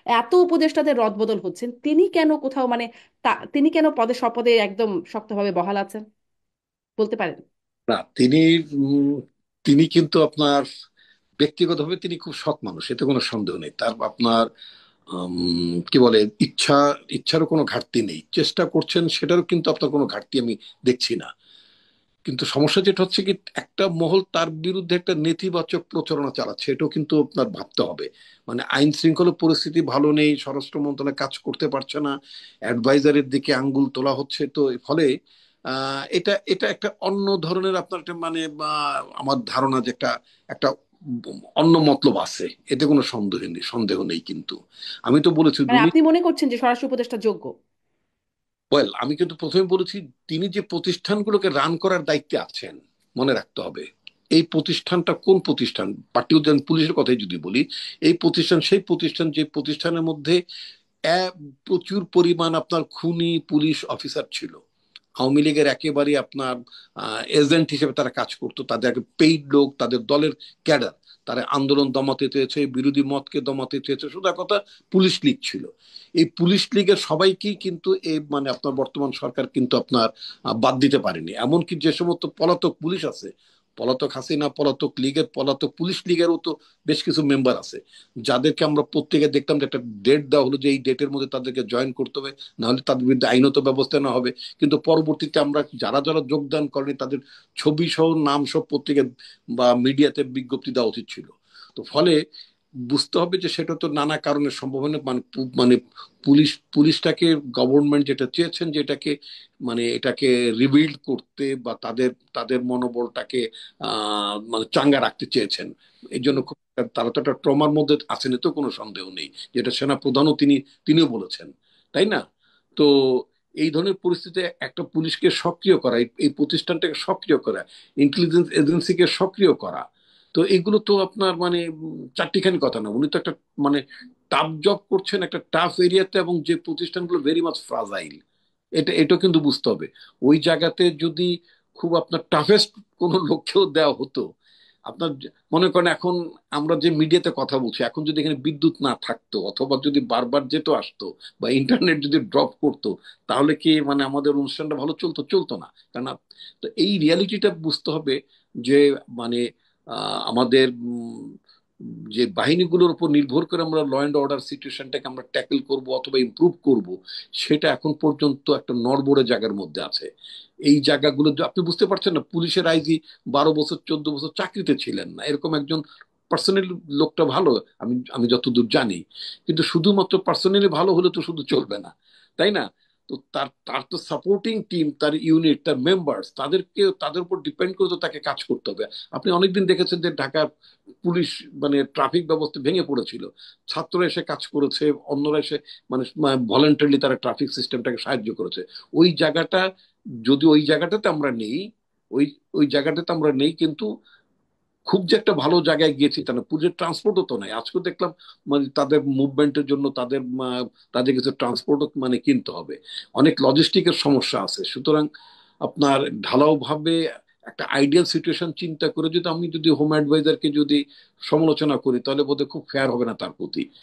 এত উপদেষ্টাদের রদবদল হচ্ছেন, তিনি কেন কোথাও মানে তিনি কেন পদে শপথে একদম শক্তভাবে বহাল আছেন বলতে পারেন? না, উম, তিনি কিন্তু আপনার ব্যক্তিগতভাবে তিনি খুব সৎ মানুষ, এতে কোনো সন্দেহ নেই। তার আপনার কি বলে, ইচ্ছারও কোনো ঘাটতি নেই, চেষ্টা করছেন সেটারও কিন্তু আপনার কোনো ঘাটতি আমি দেখছি না। কিন্তু সমস্যা যেটা হচ্ছে কি, একটা মহল তার বিরুদ্ধে একটা নেতিবাচক প্রচারণা চালাচ্ছে, এটাও কিন্তু আপনার ভাবতে হবে। মানে আইন শৃঙ্খলা পরিস্থিতি ভালো নেই, স্বরাষ্ট্র মন্ত্রণালয় কাজ করতে পারছে না, অ্যাডভাইজারের দিকে আঙ্গুল তোলা হচ্ছে, তো এর ফলে এটা এটা একটা অন্য ধরনের আপনার একটা মানে আমার ধারণা যে একটা একটা অন্য মতলব আছে, এতে কোনো সন্দেহ নেই কিন্তু। আমি তো বলেছি মানে উনি, আপনি মনে করছেন যে স্বরাষ্ট্র উপদেষ্টা যোগ্য? ওয়েল, আমি কিন্তু প্রথমে বলেছি তিনি যে প্রতিষ্ঠানগুলোকে রান করার দায়িত্বে আছেন, মনে রাখতে হবে এই প্রতিষ্ঠানটা কোন প্রতিষ্ঠান। পার্টিকুলার পুলিশের কথাই যদি বলি, এই প্রতিষ্ঠান সেই প্রতিষ্ঠান যে প্রতিষ্ঠানের মধ্যে এ- প্রচুর পরিমাণ আপনার খুনি পুলিশ অফিসার ছিল। আওয়ামী লীগের একেবারে আপনার এজেন্ট হিসেবে তারা কাজ করতো, তাদের পেইড লোক, তাদের দলের ক্যাডার। তারা আন্দোলন দমাতে চেয়েছে, বিরোধী মতকে দমাতে চেয়েছে, সোজা কথা পুলিশ লীগ ছিল। এই পুলিশ লীগের সবাইকেই কিন্তু এই মানে আপনার বর্তমান সরকার কিন্তু আপনার বাদ দিতে পারেনি। এমনকি যে সমস্ত পলাতক পুলিশ আছে, পলাতক হাসিনা পলাতক লীগের, পলাতক পুলিশ লীগেরও তো বেশ কিছু মেম্বার আছে, যাদেরকে আমরা প্রত্যেকে দেখতাম যে একটা ডেট দেওয়া হলো যে এই ডেটের মধ্যে তাদেরকে জয়েন করতে হবে, নাহলে তাদের বিরুদ্ধে আইনত ব্যবস্থা নেওয়া হবে। কিন্তু পরবর্তীতে আমরা যারা যারা যোগদান করেনি তাদের ছবি সহ নাম সহ পত্রিকা বা মিডিয়াতে বিজ্ঞপ্তি দেওয়া উচিত ছিল। তো ফলে বুঝতে হবে যে সেটা তো নানা কারণে সম্ভব হয় না। মানে পুলিশটাকে গভর্নমেন্ট যেটা চেয়েছেন যে এটাকে মানে এটাকে রিবিল্ড করতে বা তাদের তাদের মনোবলটাকে মানে চাঙ্গা রাখতে চেয়েছেন। এই জন্য খুব তারা তো একটা ট্রমার মধ্যে আছেন, এতেও কোনো সন্দেহ নেই, যেটা সেনা প্রধানও তিনিও বলেছেন, তাই না? তো এই ধরনের পরিস্থিতিতে একটা পুলিশকে সক্রিয় করা, এই প্রতিষ্ঠানটাকে সক্রিয় করা, ইন্টেলিজেন্স এজেন্সিকে সক্রিয় করা, তো এগুলো তো আপনার মানে চারটিখানি কথা না। উনি তো একটা মানে টাফ জব করছেন একটা টাফ এরিয়াতে, এবং যে প্রতিষ্ঠানগুলো ভেরি মাচ ফ্রাজাইল, এটা কিন্তু বুঝতে হবে। ওই জায়গাতে যদি খুব আপনার টাফেস্ট কোনো লক্ষ্যেও দেওয়া হতো, আপনার মনে করেন এখন আমরা যে মিডিয়াতে কথা বলছি, এখন যদি এখানে বিদ্যুৎ না থাকতো অথবা যদি বারবার যেত আসতো বা ইন্টারনেট যদি ড্রপ করতো, তাহলে কি মানে আমাদের অনুষ্ঠানটা ভালো চলতো? চলতো না। কারণ তো এই রিয়ালিটিটা বুঝতে হবে যে মানে আমাদের যে বাহিনীগুলোর উপর নির্ভর করে আমরা ল অ্যান্ড অর্ডার সিচুয়েশনটাকে আমরা ট্যাকেল করব অথবা ইমপ্রুভ করব, সেটা এখন পর্যন্ত একটা নড়বড়ে জায়গার মধ্যে আছে। এই জায়গাগুলো আপনি বুঝতে পারছেন না, পুলিশের আইজি 12 বছর 14 বছর চাকরিতে ছিলেন না, এরকম একজন পার্সোনালি লোকটা ভালো, আমি আমি যতদূর জানি। কিন্তু শুধুমাত্র পার্সোনালি ভালো হলে তো শুধু চলবে না, তাই না? তো তার তার তো সাপোর্টিং টিম, তার ইউনিট, তার মেম্বার্স, তাদের উপর ডিপেন্ড করে তো তাকে কাজ করতে হবে। আপনি অনেকদিন দেখেছেন যে ঢাকার পুলিশ মানে ট্রাফিক ব্যবস্থা ভেঙে পড়েছিল, ছাত্ররা এসে কাজ করেছে, অন্যরা এসে মানে ভলেন্টারিলি তারা ট্রাফিক সিস্টেমটাকে সাহায্য করেছে। ওই জায়গাটা, যদি ওই জায়গাটাতে আমরা নেই, ওই ওই জায়গাটাতে আমরা নেই, কিন্তু খুব যে একটা ভালো জায়গায় গিয়েছি তা না। পুলিশের ট্রান্সপোর্টও তো নাই আজকে দেখলাম, মানে তাদের মুভমেন্টের জন্য তাদের কিছু ট্রান্সপোর্টও মানে কিনতে হবে, অনেক লজিস্টিকের সমস্যা আছে। সুতরাং আপনার ঢালাও ভাবে একটা আইডিয়াল সিচুয়েশন চিন্তা করে যদি আমি যদি হোম অ্যাডভাইজারকে যদি সমালোচনা করি, তাহলে বোধহয় খুব ফেয়ার হবে না তার প্রতি।